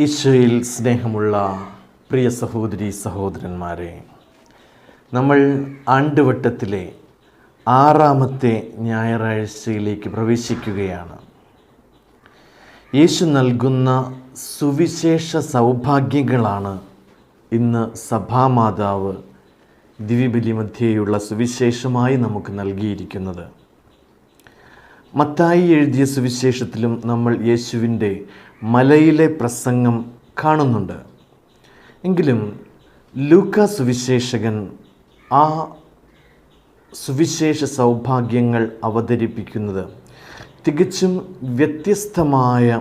ഈശോയിൽ സ്നേഹമുള്ള പ്രിയ സഹോദരി സഹോദരന്മാരെ, നമ്മൾ ആണ്ടുവട്ടത്തിലെ 6ാമത്തെ ഞായറാഴ്ചയിലേക്ക് പ്രവേശിക്കുകയാണ്. യേശു നൽകുന്ന സുവിശേഷ സൗഭാഗ്യങ്ങളാണ് ഇന്ന് സഭാമാതാവ് ദിവ്യബലിമധ്യേയുള്ള സുവിശേഷമായി നമുക്ക് നൽകിയിരിക്കുന്നത്. മത്തായി എഴുതിയ സുവിശേഷത്തിലും നമ്മൾ യേശുവിൻ്റെ മലയിലെ പ്രസംഗം കാണുന്നുണ്ട്. എങ്കിലും ലൂക്കാ സുവിശേഷകൻ ആ സുവിശേഷ സൗഭാഗ്യങ്ങൾ അവതരിപ്പിക്കുന്നത് തികച്ചും വ്യത്യസ്തമായ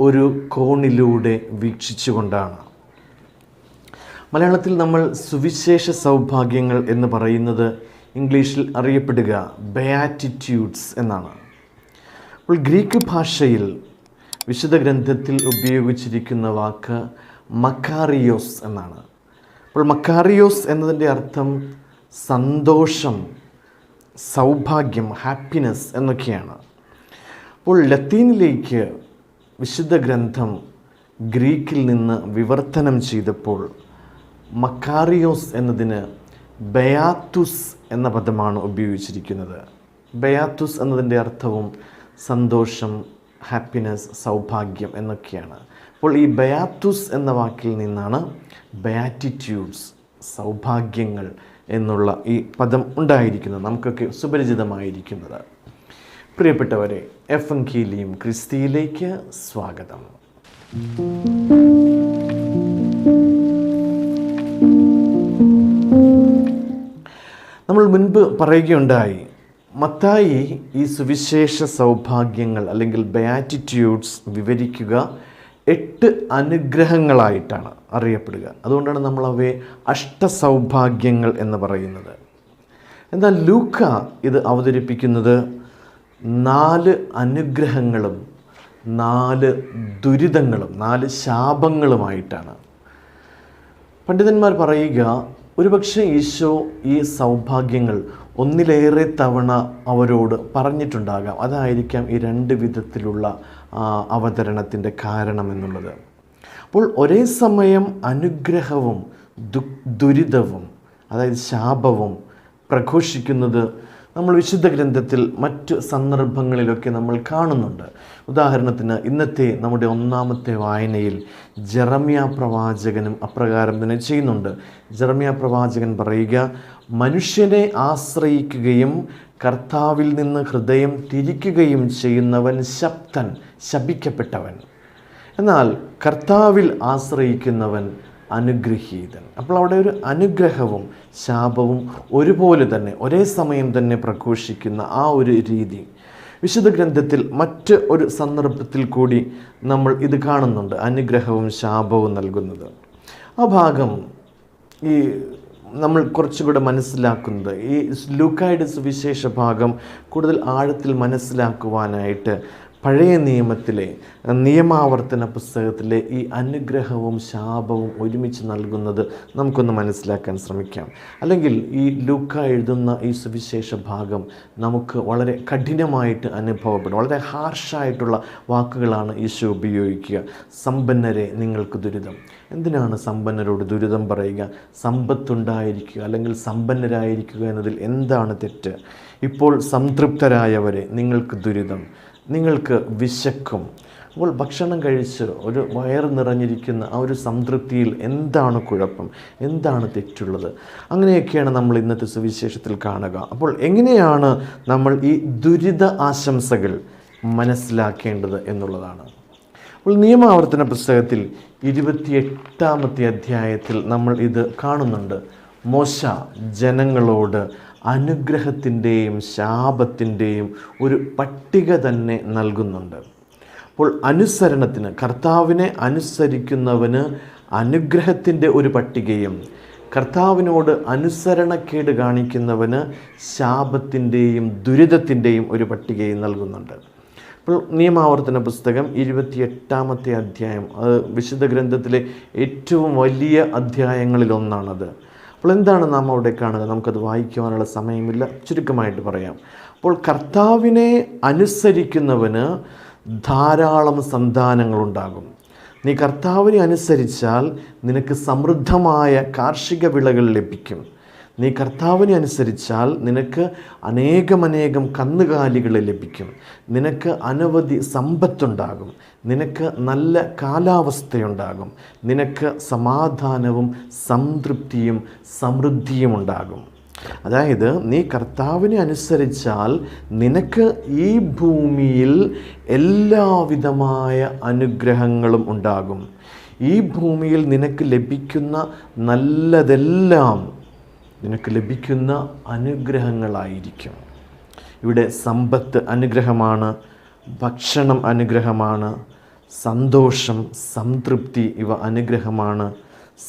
ഒരു കോണിലൂടെ വീക്ഷിച്ചുകൊണ്ടാണ്. മലയാളത്തിൽ നമ്മൾ സുവിശേഷ സൗഭാഗ്യങ്ങൾ എന്ന് പറയുന്നത് ഇംഗ്ലീഷിൽ അറിയപ്പെടുക ബയാറ്റിറ്റ്യൂഡ്സ് എന്നാണ്. അപ്പോൾ ഗ്രീക്ക് ഭാഷയിൽ വിശുദ്ധ ഗ്രന്ഥത്തിൽ ഉപയോഗിച്ചിരിക്കുന്ന വാക്ക് മക്കാറിയോസ് എന്നാണ്. അപ്പോൾ മക്കാറിയോസ് എന്നതിൻ്റെ അർത്ഥം സന്തോഷം, സൗഭാഗ്യം, ഹാപ്പിനെസ് എന്നൊക്കെയാണ്. അപ്പോൾ ലത്തീനിലേക്ക് വിശുദ്ധ ഗ്രന്ഥം ഗ്രീക്കിൽ നിന്ന് വിവർത്തനം ചെയ്തപ്പോൾ മക്കാറിയോസ് എന്നതിന് ബയാത്തുസ് എന്ന പദമാണ് ഉപയോഗിച്ചിരിക്കുന്നത്. ബയാത്തുസ് എന്നതിൻ്റെ അർത്ഥവും സന്തോഷം, ഹാപ്പിനെസ്, സൗഭാഗ്യം എന്നൊക്കെയാണ്. അപ്പോൾ ഈ ബയാത്തുസ് എന്ന വാക്കിൽ നിന്നാണ് ബയാറ്റിറ്റ്യൂഡ്സ്, സൗഭാഗ്യങ്ങൾ എന്നുള്ള ഈ പദം ഉണ്ടായിരിക്കുന്നത്, നമുക്കൊക്കെ സുപരിചിതമായിരിക്കുന്നത്. പ്രിയപ്പെട്ടവരെ, എവങ്കേലിയം ക്രിസ്തിയിലേക്ക് സ്വാഗതം. നമ്മൾ മുൻപ് പറയുകയുണ്ടായി, മത്തായി ഈ സുവിശേഷ സൗഭാഗ്യങ്ങൾ അല്ലെങ്കിൽ ബയാറ്റിറ്റ്യൂഡ്സ് വിവരിക്കുക 8 അനുഗ്രഹങ്ങളായിട്ടാണ് അറിയപ്പെടുക. അതുകൊണ്ടാണ് നമ്മൾ അവയെ അഷ്ടസൗഭാഗ്യങ്ങൾ എന്ന് പറയുന്നത്. എന്നാൽ ലൂക്ക ഇത് അവതരിപ്പിക്കുന്നത് 4 അനുഗ്രഹങ്ങളും 4 ദുരിതങ്ങളും 4 ശാപങ്ങളുമായിട്ടാണ്. പണ്ഡിതന്മാർ പറയുക, ഒരുപക്ഷെ ഈശോ ഈ സൗഭാഗ്യങ്ങൾ ഒന്നിലേറെ തവണ അവരോട് പറഞ്ഞിട്ടുണ്ടാകാം. അതായിരിക്കാം ഈ 2 വിധത്തിലുള്ള അവതരണത്തിൻ്റെ കാരണമെന്നുള്ളത്. അപ്പോൾ ഒരേ സമയം അനുഗ്രഹവും ദുരിതവും, അതായത് ശാപവും പ്രഘോഷിക്കുന്നത് നമ്മൾ വിശുദ്ധ ഗ്രന്ഥത്തിൽ മറ്റ് സന്ദർഭങ്ങളിലൊക്കെ നമ്മൾ കാണുന്നുണ്ട്. ഉദാഹരണത്തിന് ഇന്നത്തെ നമ്മുടെ 1ാമത്തെ വായനയിൽ ജെറമ്യ പ്രവാചകനും അപ്രകാരം തന്നെ ചെയ്യുന്നുണ്ട്. ജെറമ്യ പ്രവാചകൻ പറയുക, മനുഷ്യനെ ആശ്രയിക്കുകയും കർത്താവിൽ നിന്ന് ഹൃദയം തിരിക്കുകയും ചെയ്യുന്നവൻ ശപ്തൻ, ശപിക്കപ്പെട്ടവൻ. എന്നാൽ കർത്താവിൽ ആശ്രയിക്കുന്നവൻ അനുഗ്രഹീതൻ. അപ്പോൾ അവിടെ ഒരു അനുഗ്രഹവും ശാപവും ഒരുപോലെ തന്നെ ഒരേ സമയം തന്നെ പ്രഘോഷിക്കുന്ന ആ ഒരു രീതി വിശുദ്ധ ഗ്രന്ഥത്തിൽ മറ്റ് ഒരു സന്ദർഭത്തിൽ കൂടി നമ്മൾ ഇത് കാണുന്നുണ്ട്, അനുഗ്രഹവും ശാപവും നൽകുന്നത്. ആ ഭാഗം ഈ നമ്മൾ കുറച്ചുകൂടെ മനസ്സിലാക്കുന്നത്, ഈ ലൂക്കായുടെ സുവിശേഷ ഭാഗം കൂടുതൽ ആഴത്തിൽ മനസ്സിലാക്കുവാനായിട്ട് പഴയ നിയമത്തിലെ നിയമാവർത്തന പുസ്തകത്തിലെ ഈ അനുഗ്രഹവും ശാപവും ഒരുമിച്ച് നൽകുന്നത് നമുക്കൊന്ന് മനസ്സിലാക്കാൻ ശ്രമിക്കാം. അല്ലെങ്കിൽ ഈ ലൂക്ക എഴുതുന്ന ഈ സുവിശേഷ ഭാഗം നമുക്ക് വളരെ കഠിനമായിട്ട് അനുഭവപ്പെടും. വളരെ ഹാർഷായിട്ടുള്ള വാക്കുകളാണ് ഈശോ ഉപയോഗിക്കുക. സമ്പന്നരെ നിങ്ങൾക്ക് ദുരിതം. എന്തിനാണ് സമ്പന്നരോട് ദുരിതം പറയുക? സമ്പത്തുണ്ടായിരിക്കുക അല്ലെങ്കിൽ സമ്പന്നരായിരിക്കുക എന്നതിൽ എന്താണ് തെറ്റ്? ഇപ്പോൾ സംതൃപ്തരായവരെ നിങ്ങൾക്ക് ദുരിതം, നിങ്ങൾക്ക് വിശക്കും. അപ്പോൾ ഭക്ഷണം കഴിച്ച് ഒരു വയറ് നിറഞ്ഞിരിക്കുന്ന ആ ഒരു സംതൃപ്തിയിൽ എന്താണ് കുഴപ്പം? എന്താണ് തെറ്റുള്ളത്? അങ്ങനെയൊക്കെയാണ് നമ്മൾ ഇന്നത്തെ സുവിശേഷത്തിൽ കാണുക. അപ്പോൾ എങ്ങനെയാണ് നമ്മൾ ഈ ദുരിത ആശംസകൾ മനസ്സിലാക്കേണ്ടത് എന്നുള്ളതാണ്. അപ്പോൾ നിയമാവർത്തന പുസ്തകത്തിൽ 28ാമത്തെ അധ്യായത്തിൽ നമ്മൾ ഇത് കാണുന്നുണ്ട്. മോശ ജനങ്ങളോട് അനുഗ്രഹത്തിൻ്റെയും ശാപത്തിൻ്റെയും ഒരു പട്ടിക തന്നെ നൽകുന്നുണ്ട്. അപ്പോൾ അനുസരണത്തിന്, കർത്താവിനെ അനുസരിക്കുന്നവന് അനുഗ്രഹത്തിൻ്റെ ഒരു പട്ടികയും കർത്താവിനോട് അനുസരണക്കേട് കാണിക്കുന്നവന് ശാപത്തിൻ്റെയും ദുരിതത്തിൻ്റെയും ഒരു പട്ടികയും നൽകുന്നുണ്ട്. അപ്പോൾ നിയമാവർത്തന പുസ്തകം 28ാമത്തെ അധ്യായം, അത് വിശുദ്ധ ഗ്രന്ഥത്തിലെ ഏറ്റവും വലിയ അധ്യായങ്ങളിലൊന്നാണത്. അപ്പോൾ എന്താണ് നാം അവിടെ കാണുക? നമുക്കത് വായിക്കുവാനുള്ള സമയമില്ല, ചുരുക്കമായിട്ട് പറയാം. അപ്പോൾ കർത്താവിനെ അനുസരിക്കുന്നവന് ധാരാളം സന്താനങ്ങളുണ്ടാകും. നീ കർത്താവിനെ അനുസരിച്ചാൽ നിനക്ക് സമൃദ്ധമായ കാർഷിക വിളകൾ ലഭിക്കും. നീ കർത്താവിനെ അനുസരിച്ചാൽ നിനക്ക് അനേകം കന്നുകാലികളെ ലഭിക്കും. നിനക്ക് അനവധി സമ്പത്തുണ്ടാകും. നിനക്ക് നല്ല കാലാവസ്ഥയുണ്ടാകും. നിനക്ക് സമാധാനവും സംതൃപ്തിയും സമൃദ്ധിയും ഉണ്ടാകും. അതായത് നീ കർത്താവിനെ അനുസരിച്ചാൽ നിനക്ക് ഈ ഭൂമിയിൽ എല്ലാവിധമായ അനുഗ്രഹങ്ങളും ഉണ്ടാകും. ഈ ഭൂമിയിൽ നിനക്ക് ലഭിക്കുന്ന നല്ലതെല്ലാം നിനക്ക് ലഭിക്കുന്ന അനുഗ്രഹങ്ങളായിരിക്കും. ഇവിടെ സമ്പത്ത് അനുഗ്രഹമാണ്, ഭക്ഷണം അനുഗ്രഹമാണ്, സന്തോഷം സംതൃപ്തി ഇവ അനുഗ്രഹമാണ്,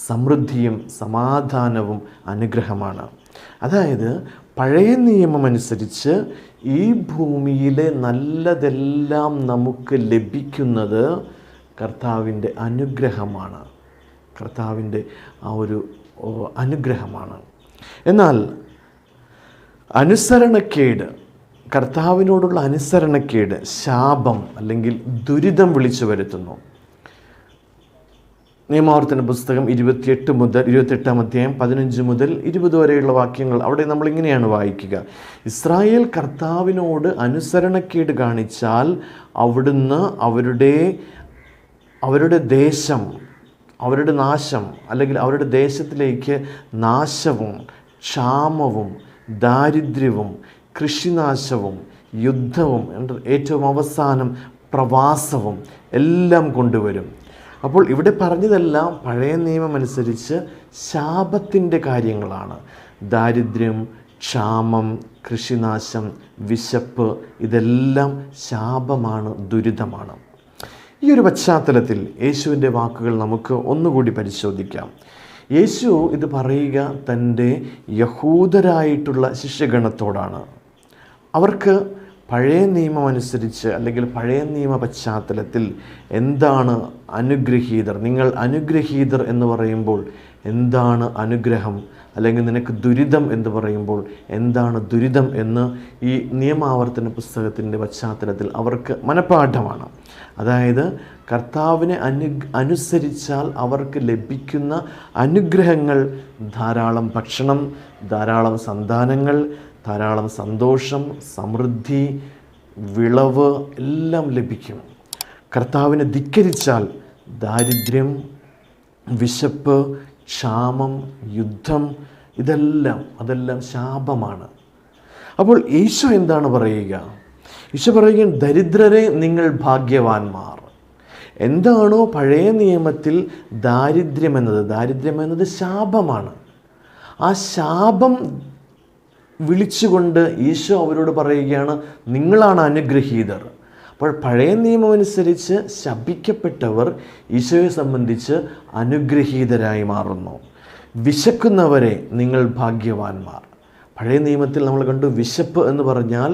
സമൃദ്ധിയും സമാധാനവും അനുഗ്രഹമാണ്. അതായത് പഴയ നിയമമനുസരിച്ച് ഈ ഭൂമിയിലെ നല്ലതെല്ലാം നമുക്ക് ലഭിക്കുന്നത് കർത്താവിൻ്റെ അനുഗ്രഹമാണ്, കർത്താവിൻ്റെ ആ ഒരു അനുഗ്രഹമാണ്. എന്നാൽ അനുസരണക്കേട്, കർത്താവിനോടുള്ള അനുസരണക്കേട് ശാപം അല്ലെങ്കിൽ ദുരിതം വിളിച്ചു വരുത്തുന്നു. നിയമാവർത്തന പുസ്തകം 28 അധ്യായം 15 മുതൽ 20 വരെയുള്ള വാക്യങ്ങൾ, അവിടെ നമ്മളിങ്ങനെയാണ് വായിക്കുക. ഇസ്രായേൽ കർത്താവിനോട് അനുസരണക്കേട് കാണിച്ചാൽ അവിടുന്ന് അവരുടെ ദേശം, അവരുടെ നാശം അല്ലെങ്കിൽ അവരുടെ ദേശത്തിലേക്ക് നാശവും ക്ഷാമവും ദാരിദ്ര്യവും കൃഷിനാശവും യുദ്ധവും ഏറ്റവും അവസാനം പ്രവാസവും എല്ലാം കൊണ്ടുവരും. അപ്പോൾ ഇവിടെ പറഞ്ഞതെല്ലാം പഴയ നിയമമനുസരിച്ച് ശാപത്തിൻ്റെ കാര്യങ്ങളാണ്. ദാരിദ്ര്യം, ക്ഷാമം, കൃഷിനാശം, വിശപ്പ്, ഇതെല്ലാം ശാപമാണ്, ദുരിതമാണ്. ഈ ഒരു പശ്ചാത്തലത്തിൽ യേശുവിൻ്റെ വാക്കുകൾ നമുക്ക് ഒന്നുകൂടി പരിശോധിക്കാം. യേശു ഇത് പറയുക തൻ്റെ യഹൂദരായിട്ടുള്ള ശിഷ്യഗണത്തോടാണ്. അവർക്ക് പഴയ നിയമം അനുസരിച്ച് അല്ലെങ്കിൽ പഴയ നിയമ പശ്ചാത്തലത്തിൽ എന്താണ് അനുഗ്രഹീതർ, നിങ്ങൾ അനുഗ്രഹീതർ എന്ന് പറയുമ്പോൾ എന്താണ് അനുഗ്രഹം, അല്ലെങ്കിൽ നിനക്ക് ദുരിതം എന്ന് പറയുമ്പോൾ എന്താണ് ദുരിതം എന്ന് ഈ നിയമാവർത്തന പുസ്തകത്തിൻ്റെ പശ്ചാത്തലത്തിൽ അവർക്ക് മനഃപാഠമാണ്. അതായത് കർത്താവിനെ അനുസരിച്ചാൽ അവർക്ക് ലഭിക്കുന്ന അനുഗ്രഹങ്ങൾ ധാരാളം ഭക്ഷണം, ധാരാളം സന്താനങ്ങൾ, ധാരാളം സന്തോഷം, സമൃദ്ധി, വിളവ് എല്ലാം ലഭിക്കും. കർത്താവിനെ ധിക്കരിച്ചാൽ ദാരിദ്ര്യം, വിശപ്പ്, ക്ഷാമം, യുദ്ധം, അതെല്ലാം ശാപമാണ്. അപ്പോൾ ഈശോ എന്താണ് പറയുക? ഈശോ പറയുക, ദരിദ്രരെ നിങ്ങൾ ഭാഗ്യവാന്മാർ. എന്താണോ പഴയ നിയമത്തിൽ ദാരിദ്ര്യം എന്നത് ശാപമാണ്. ആ ശാപം വിളിച്ചുകൊണ്ട് ഈശോ അവരോട് പറയുകയാണ്, നിങ്ങളാണ് അനുഗ്രഹീതർ. അപ്പോൾ പഴയ നിയമം അനുസരിച്ച് ശപിക്കപ്പെട്ടവർ ഈശോയെ സംബന്ധിച്ച് അനുഗ്രഹീതരായി മാറുന്നു. വിശക്കുന്നവരെ നിങ്ങൾ ഭാഗ്യവാന്മാർ. പഴയ നിയമത്തിൽ നമ്മൾ കണ്ടു, വിശപ്പ് എന്ന് പറഞ്ഞാൽ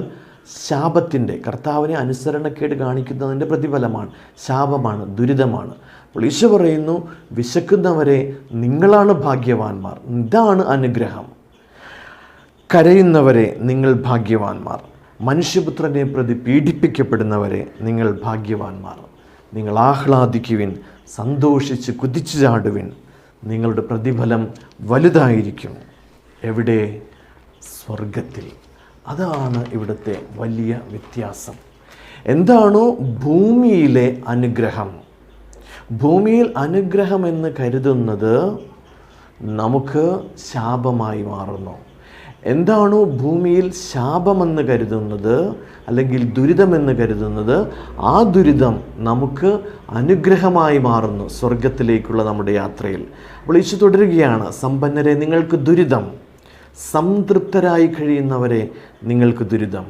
ശാപത്തിൻ്റെ, കർത്താവിനെ അനുസരണക്കേട് കാണിക്കുന്നതിൻ്റെ പ്രതിഫലമാണ്, ശാപമാണ്, ദുരിതമാണ്. അപ്പോൾ ഈശോ പറയുന്നു, വിശക്കുന്നവരെ നിങ്ങളാണ് ഭാഗ്യവാന്മാർ, ഇതാണ് അനുഗ്രഹം. കരയുന്നവരെ നിങ്ങൾ ഭാഗ്യവാന്മാർ. മനുഷ്യപുത്രനെ പ്രതി പീഡിപ്പിക്കപ്പെടുന്നവരെ നിങ്ങൾ ഭാഗ്യവാന്മാർ. നിങ്ങൾ ആഹ്ലാദിക്കുവിൻ, സന്തോഷിച്ച് കുതിച്ചു ചാടുവിൻ, നിങ്ങളുടെ പ്രതിഫലം വലുതായിരിക്കും. എവിടെ? സ്വർഗത്തിൽ. അതാണ് ഇവിടുത്തെ വലിയ വ്യത്യാസം. എന്താണോ ഭൂമിയിലെ അനുഗ്രഹം, ഭൂമിയിൽ അനുഗ്രഹം എന്ന് കരുതുന്നത് നമുക്ക് ശാപമായി മാറുന്നു. എന്താണോ ഭൂമിയിൽ ശാപമെന്ന് കരുതുന്നത് അല്ലെങ്കിൽ ദുരിതമെന്ന് കരുതുന്നത്, ആ ദുരിതം നമുക്ക് അനുഗ്രഹമായി മാറുന്നു സ്വർഗത്തിലേക്കുള്ള നമ്മുടെ യാത്രയിൽ. അപ്പോൾ ഈശോ തുടരുകയാണ്, സമ്പന്നരെ നിങ്ങൾക്ക് ദുരിതം, സംതൃപ്തരായി കഴിയുന്നവരെ നിങ്ങൾക്ക് ദുരിതം,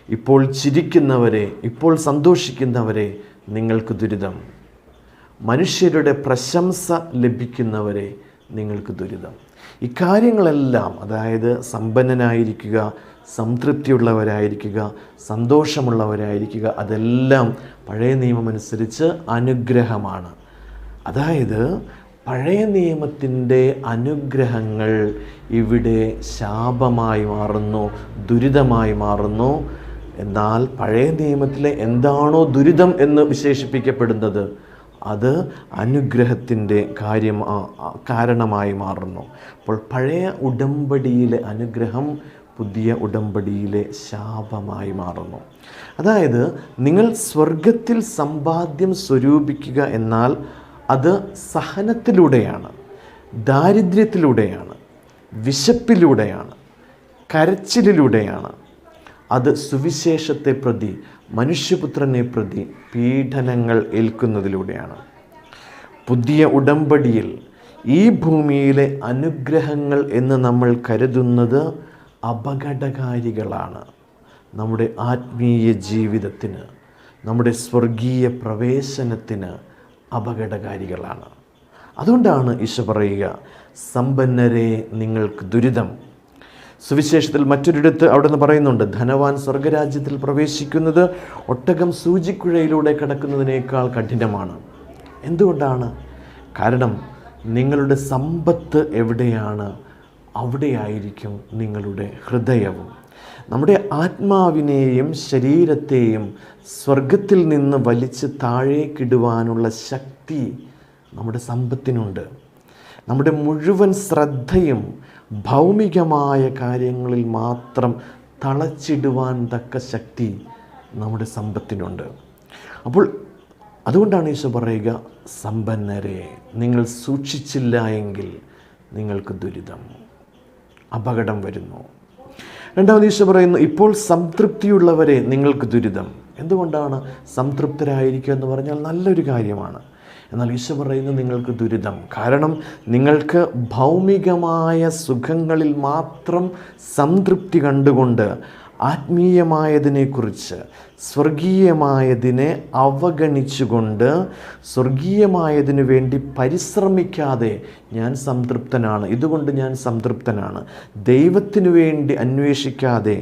ഇപ്പോൾ ചിരിക്കുന്നവരെ, ഇപ്പോൾ സന്തോഷിക്കുന്നവരെ നിങ്ങൾക്ക് ദുരിതം, മനുഷ്യരുടെ പ്രശംസ ലഭിക്കുന്നവരെ നിങ്ങൾക്ക് ദുരിതം. ഇക്കാര്യങ്ങളെല്ലാം, അതായത് സമ്പന്നനായിരിക്കുക, സംതൃപ്തിയുള്ളവരായിരിക്കുക, സന്തോഷമുള്ളവരായിരിക്കുക, അതെല്ലാം പഴയ നിയമമനുസരിച്ച് അനുഗ്രഹമാണ്. അതായത് പഴയ നിയമത്തിൻ്റെ അനുഗ്രഹങ്ങൾ ഇവിടെ ശാപമായി മാറുന്നു, ദുരിതമായി മാറുന്നു. എന്നാൽ പഴയ നിയമത്തിലെ എന്താണോ ദുരിതം എന്ന് വിശേഷിപ്പിക്കപ്പെടുന്നത്, അത് അനുഗ്രഹത്തിൻ്റെ കാരണമായി മാറുന്നു. അപ്പോൾ പഴയ ഉടമ്പടിയിലെ അനുഗ്രഹം പുതിയ ഉടമ്പടിയിലെ ശാപമായി മാറുന്നു. അതായത് നിങ്ങൾ സ്വർഗത്തിൽ സമ്പാദ്യം സ്വരൂപിക്കുക എന്നാൽ അത് സഹനത്തിലൂടെയാണ്, ദാരിദ്ര്യത്തിലൂടെയാണ്, വിശപ്പിലൂടെയാണ്, കരച്ചിലിലൂടെയാണ്. അത് സുവിശേഷത്തെ പ്രതി, മനുഷ്യപുത്രനെ പ്രതി പീഡനങ്ങൾ ഏൽക്കുന്നതിലൂടെയാണ്. പുതിയ ഉടമ്പടിയിൽ ഈ ഭൂമിയിലെ അനുഗ്രഹങ്ങൾ എന്ന് നമ്മൾ കരുതുന്നത് അപകടകാരികളാണ്. നമ്മുടെ ആത്മീയ ജീവിതത്തിന്, നമ്മുടെ സ്വർഗീയ പ്രവേശനത്തിന് അപകടകാരികളാണ്. അതുകൊണ്ടാണ് ഈശോ പറയുക, സമ്പന്നരെ നിങ്ങൾക്ക് ദുരിതം. സുവിശേഷത്തിൽ മറ്റൊരിടത്ത് അവിടെ നിന്ന് പറയുന്നുണ്ട്, ധനവാൻ സ്വർഗരാജ്യത്തിൽ പ്രവേശിക്കുന്നത് ഒട്ടകം സൂചിക്കുഴയിലൂടെ കടക്കുന്നതിനേക്കാൾ കഠിനമാണ്. എന്തുകൊണ്ടാണ്? കാരണം നിങ്ങളുടെ സമ്പത്ത് എവിടെയാണ്, അവിടെയായിരിക്കും നിങ്ങളുടെ ഹൃദയവും. നമ്മുടെ ആത്മാവിനെയും ശരീരത്തെയും സ്വർഗത്തിൽ നിന്ന് വലിച്ച് താഴേക്കിടുവാനുള്ള ശക്തി നമ്മുടെ സമ്പത്തിനുണ്ട്. നമ്മുടെ മുഴുവൻ ശ്രദ്ധയും ഭൗമികമായ കാര്യങ്ങളിൽ മാത്രം തളച്ചിടുവാൻ തക്ക ശക്തി നമ്മുടെ സമ്പത്തിനുണ്ട്. അപ്പോൾ അതുകൊണ്ടാണ് ഈശോ പറയുക, സമ്പന്നരെ നിങ്ങൾ സൂക്ഷിച്ചില്ല എങ്കിൽ നിങ്ങൾക്ക് ദുരിതം, അപകടം വരുന്നു. രണ്ടാമത് ഈശോ പറയുന്നു, ഇപ്പോൾ സംതൃപ്തിയുള്ളവരെ നിങ്ങൾക്ക് ദുരിതം. എന്തുകൊണ്ടാണ്? സംതൃപ്തരായിരിക്കുക എന്ന് പറഞ്ഞാൽ നല്ലൊരു കാര്യമാണ്. എന്നാൽ ഈശോ പറയുന്നത് നിങ്ങൾക്ക് ദുരിതം. കാരണം നിങ്ങൾക്ക് ഭൗമികമായ സുഖങ്ങളിൽ മാത്രം സംതൃപ്തി കണ്ടുകൊണ്ട് ആത്മീയമായതിനെക്കുറിച്ച്, സ്വർഗീയമായതിനെ അവഗണിച്ചുകൊണ്ട്, സ്വർഗീയമായതിനു വേണ്ടി പരിശ്രമിക്കാതെ ഞാൻ സംതൃപ്തനാണ്, ഇതുകൊണ്ട് ഞാൻ സംതൃപ്തനാണ്, ദൈവത്തിനു വേണ്ടി അന്വേഷിക്കാതെ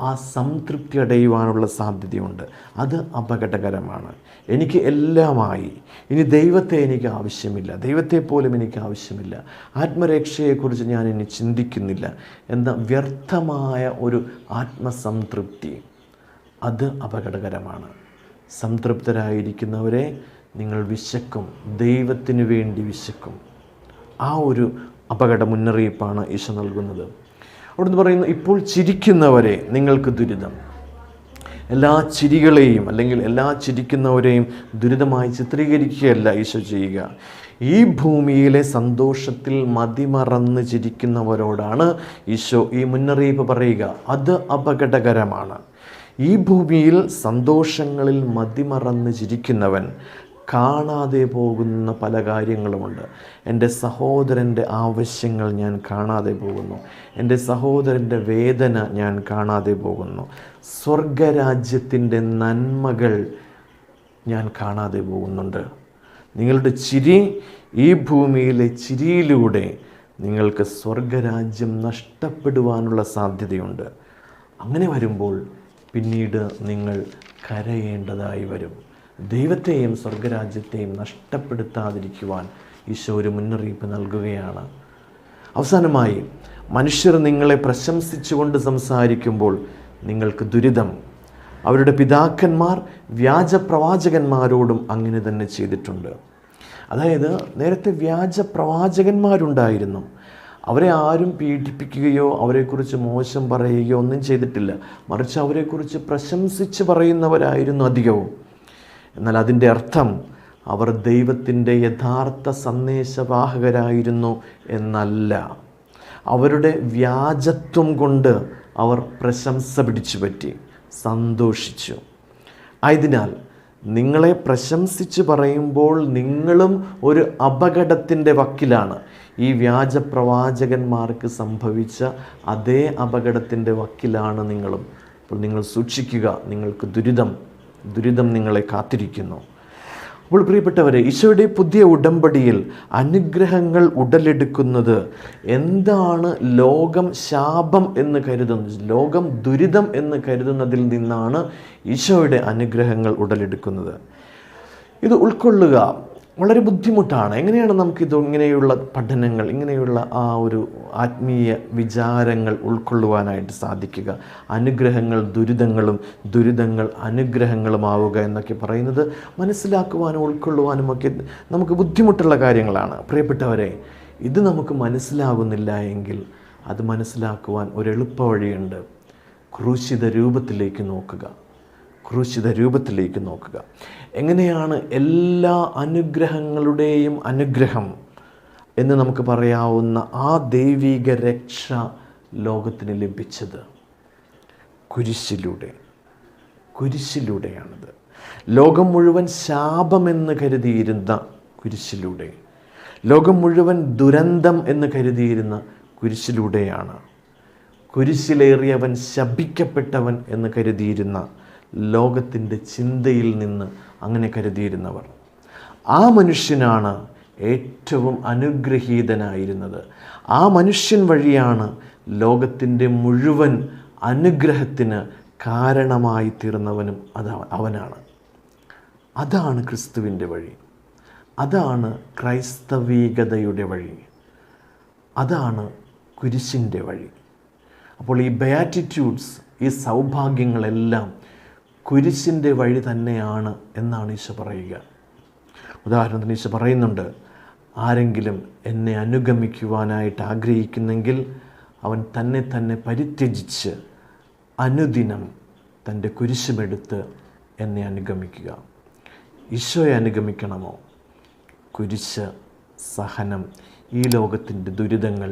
ആ സംതൃപ്തി അടയുവാനുള്ള സാധ്യതയുണ്ട്. അത് അപകടകരമാണ്. എനിക്ക് എല്ലാമായി, ഇനി ദൈവത്തെ എനിക്ക് ആവശ്യമില്ല, ദൈവത്തെ പോലും എനിക്ക് ആവശ്യമില്ല, ആത്മരക്ഷയെക്കുറിച്ച് ഞാൻ ഇനി ചിന്തിക്കുന്നില്ല എന്ന വ്യർത്ഥമായ ഒരു ആത്മസംതൃപ്തി, അത് അപകടകരമാണ്. സംതൃപ്തരായിരിക്കുന്നവരെ നിങ്ങൾ വിശക്കും, ദൈവത്തിനു വേണ്ടി വിശക്കും. ആ ഒരു അപകട മുന്നറിയിപ്പാണ് ഈശോ നൽകുന്നത്. അവിടുന്ന് പറയുന്നു, ഇപ്പോൾ ചിരിക്കുന്നവരെ നിങ്ങൾക്ക് ദുരിതം. എല്ലാ ചിരികളെയും അല്ലെങ്കിൽ എല്ലാ ചിരിക്കുന്നവരെയും ദുരിതമായി ചിത്രീകരിക്കുകയല്ല ഈശോ ചെയ്യുക. ഈ ഭൂമിയിലെ സന്തോഷത്തിൽ മതിമറന്ന് ചിരിക്കുന്നവരോടാണ് ഈശോ ഈ മുന്നറിയിപ്പ് പറയുക. അത് അപകടകരമാണ്. ഈ ഭൂമിയിൽ സന്തോഷങ്ങളിൽ മതിമറന്ന് ചിരിക്കുന്നവൻ കാണാതെ പോകുന്ന പല കാര്യങ്ങളുമുണ്ട്. എൻ്റെ സഹോദരൻ്റെ ആവശ്യങ്ങൾ ഞാൻ കാണാതെ പോകുന്നു, എൻ്റെ സഹോദരൻ്റെ വേദന ഞാൻ കാണാതെ പോകുന്നു, സ്വർഗരാജ്യത്തിൻ്റെ നന്മകൾ ഞാൻ കാണാതെ പോകുന്നുണ്ട്. നിങ്ങളുടെ ചിരി, ഈ ഭൂമിയിലെ ചിരിയിലൂടെ നിങ്ങൾക്ക് സ്വർഗരാജ്യം നഷ്ടപ്പെടുവാനുള്ള സാധ്യതയുണ്ട്. അങ്ങനെ വരുമ്പോൾ പിന്നീട് നിങ്ങൾ കരയേണ്ടതായി വരും. ദൈവത്തെയും സ്വർഗരാജ്യത്തെയും നഷ്ടപ്പെടുത്താതിരിക്കുവാൻ ഈശോ ഒരു മുന്നറിയിപ്പ് നൽകുകയാണ്. അവസാനമായി, മനുഷ്യർ നിങ്ങളെ പ്രശംസിച്ചുകൊണ്ട് സംസാരിക്കുമ്പോൾ നിങ്ങൾക്ക് ദുരിതം. അവരുടെ പിതാക്കന്മാർ വ്യാജ പ്രവാചകന്മാരോടും അങ്ങനെ തന്നെ ചെയ്തിട്ടുണ്ട്. അതായത് നേരത്തെ വ്യാജ പ്രവാചകന്മാരുണ്ടായിരുന്നു. അവരെ ആരും പീഡിപ്പിക്കുകയോ അവരെക്കുറിച്ച് മോശം പറയുകയോ ഒന്നും ചെയ്തിട്ടില്ല. മറിച്ച് അവരെക്കുറിച്ച് പ്രശംസിച്ച് പറയുന്നവരായിരുന്നു അധികവും. എന്നാൽ അതിൻ്റെ അർത്ഥം അവർ ദൈവത്തിൻ്റെ യഥാർത്ഥ സന്ദേശവാഹകരായിരുന്നു എന്നല്ല. അവരുടെ വ്യാജത്വം കൊണ്ട് അവർ പ്രശംസ പിടിച്ചു പറ്റി, സന്തോഷിച്ചു. ആയതിനാൽ നിങ്ങളെ പ്രശംസിച്ച് പറയുമ്പോൾ നിങ്ങളും ഒരു അപകടത്തിൻ്റെ വക്കിലാണ്. ഈ വ്യാജ പ്രവാചകന്മാർക്ക് സംഭവിച്ച അതേ അപകടത്തിൻ്റെ വക്കിലാണ് നിങ്ങളും. അപ്പോൾ നിങ്ങൾ സൂക്ഷിക്കുക, നിങ്ങൾക്ക് ദുരിതം നിങ്ങളെ കാത്തിരിക്കുന്നു. അപ്പോൾ പ്രിയപ്പെട്ടവരെ, ഈശോയുടെ പുതിയ ഉടമ്പടിയിൽ അനുഗ്രഹങ്ങൾ ഉടലെടുക്കുന്നത് എന്താണ്? ലോകം ശാപം എന്ന് കരുതുന്നത്, ലോകം ദുരിതം എന്ന് കരുതുന്നതിൽ നിന്നാണ് ഈശോയുടെ അനുഗ്രഹങ്ങൾ ഉടലെടുക്കുന്നത്. ഇത് ഉൾക്കൊള്ളുക. വളരെ ബുദ്ധിമുട്ടാണ്. എങ്ങനെയാണ് നമുക്കിത് ഇങ്ങനെയുള്ള പഠനങ്ങൾ, ഇങ്ങനെയുള്ള ആ ഒരു ആത്മീയ വിചാരങ്ങൾ ഉൾക്കൊള്ളുവാനായിട്ട് സാധിക്കുക? അനുഗ്രഹങ്ങൾ ദുരിതങ്ങളും ദുരിതങ്ങൾ അനുഗ്രഹങ്ങളുമാവുക എന്നൊക്കെ പറയുന്നത് മനസ്സിലാക്കുവാനും ഉൾക്കൊള്ളുവാനും ഒക്കെ നമുക്ക് ബുദ്ധിമുട്ടുള്ള കാര്യങ്ങളാണ്. പ്രിയപ്പെട്ടവരെ, ഇത് നമുക്ക് മനസ്സിലാകുന്നില്ല എങ്കിൽ അത് മനസ്സിലാക്കുവാൻ ഒരു എളുപ്പ വഴിയുണ്ട്. ക്രൂശിത രൂപത്തിലേക്ക് നോക്കുക. ക്രൂശിത രൂപത്തിലേക്ക് നോക്കുക. എങ്ങനെയാണ് എല്ലാ അനുഗ്രഹങ്ങളുടെയും അനുഗ്രഹം എന്ന് നമുക്ക് പറയാവുന്ന ആ ദൈവിക രക്ഷ ലോകത്തിന് ലഭിച്ചത്? കുരിശിലൂടെയാണത്. ലോകം മുഴുവൻ ശാപമെന്ന് കരുതിയിരുന്ന കുരിശിലൂടെ, ലോകം മുഴുവൻ ദുരന്തം എന്ന് കരുതിയിരുന്ന കുരിശിലൂടെയാണ്. കുരിശിലേറിയവൻ ശപിക്കപ്പെട്ടവൻ എന്ന് കരുതിയിരുന്ന, ലോകത്തിൻ്റെ ചിന്തയിൽ നിന്ന് അങ്ങനെ കരുതിയിരുന്നവർ, ആ മനുഷ്യനാണ് ഏറ്റവും അനുഗ്രഹീതനായിരുന്നത്. ആ മനുഷ്യൻ വഴിയാണ് ലോകത്തിൻ്റെ മുഴുവൻ അനുഗ്രഹത്തിന് കാരണമായി തീർന്നവനും അവനാണ്. അതാണ് ക്രിസ്തുവിൻ്റെ വഴി. അതാണ് ക്രൈസ്തവീകതയുടെ വഴി. അതാണ് കുരിശിൻ്റെ വഴി. അപ്പോൾ ഈ ബയാറ്റിറ്റ്യൂഡ്സ്, ഈ സൗഭാഗ്യങ്ങളെല്ലാം കുരിശിൻ്റെ വഴി തന്നെയാണ് എന്നാണ് ഈശോ പറയുക. ഉദാഹരണത്തിന് ഈശോ പറയുന്നുണ്ട്, ആരെങ്കിലും എന്നെ അനുഗമിക്കുവാനായിട്ട് ആഗ്രഹിക്കുന്നെങ്കിൽ അവൻ തന്നെ പരിത്യജിച്ച് അനുദിനം തൻ്റെ കുരിശുമെടുത്ത് എന്നെ അനുഗമിക്കുക. ഈശോയെ അനുഗമിക്കണമോ? കുരിശ്, സഹനം, ഈ ലോകത്തിൻ്റെ ദുരിതങ്ങൾ,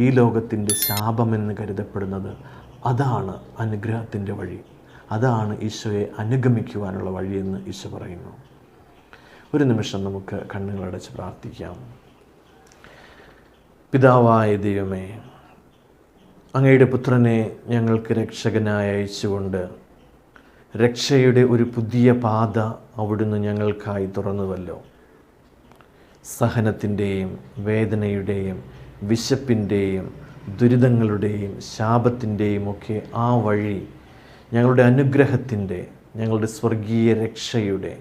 ഈ ലോകത്തിൻ്റെ ശാപമെന്ന് കരുതപ്പെടുന്നത്, അതാണ് അനുഗ്രഹത്തിൻ്റെ വഴി. അതാണ് ഈശോയെ അനുഗമിക്കുവാനുള്ള വഴിയെന്ന് ഈശോ പറയുന്നു. ഒരു നിമിഷം നമുക്ക് കണ്ണുകളടച്ച് പ്രാർത്ഥിക്കാം. പിതാവായ ദൈവമേ, അങ്ങയുടെ പുത്രനെ ഞങ്ങൾക്ക് രക്ഷകനായി അയച്ചുകൊണ്ട് രക്ഷയുടെ ഒരു പുതിയ പാത അവിടുന്ന് ഞങ്ങൾക്കായി തുറന്നുവല്ലോ. സഹനത്തിൻ്റെയും വേദനയുടെയും വിശപ്പിൻ്റെയും ദുരിതങ്ങളുടെയും ശാപത്തിൻ്റെയും ഒക്കെ ആ വഴി ഞങ്ങളുടെ അനുഗ്രഹത്തിൻ്റെ, ഞങ്ങളുടെ സ്വർഗീയ രക്ഷയുടെ,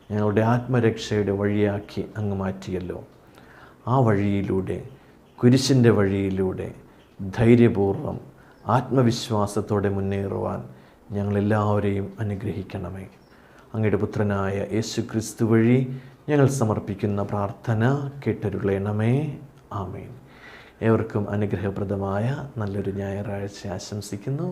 ഞങ്ങളുടെ ആത്മരക്ഷയുടെ വഴിയാക്കി അങ്ങ് മാറ്റിയല്ലോ. ആ വഴിയിലൂടെ, കുരിശിൻ്റെ വഴിയിലൂടെ ധൈര്യപൂർവ്വം ആത്മവിശ്വാസത്തോടെ മുന്നേറുവാൻ ഞങ്ങളെല്ലാവരെയും അനുഗ്രഹിക്കണമേ. അങ്ങയുടെ പുത്രനായ യേശു ക്രിസ്തു വഴി ഞങ്ങൾ സമർപ്പിക്കുന്ന പ്രാർത്ഥന കേട്ടരുളണമേ. ആമേൻ. ഏവർക്കും അനുഗ്രഹപ്രദമായ നല്ലൊരു ഞായറാഴ്ച ആശംസിക്കുന്നു.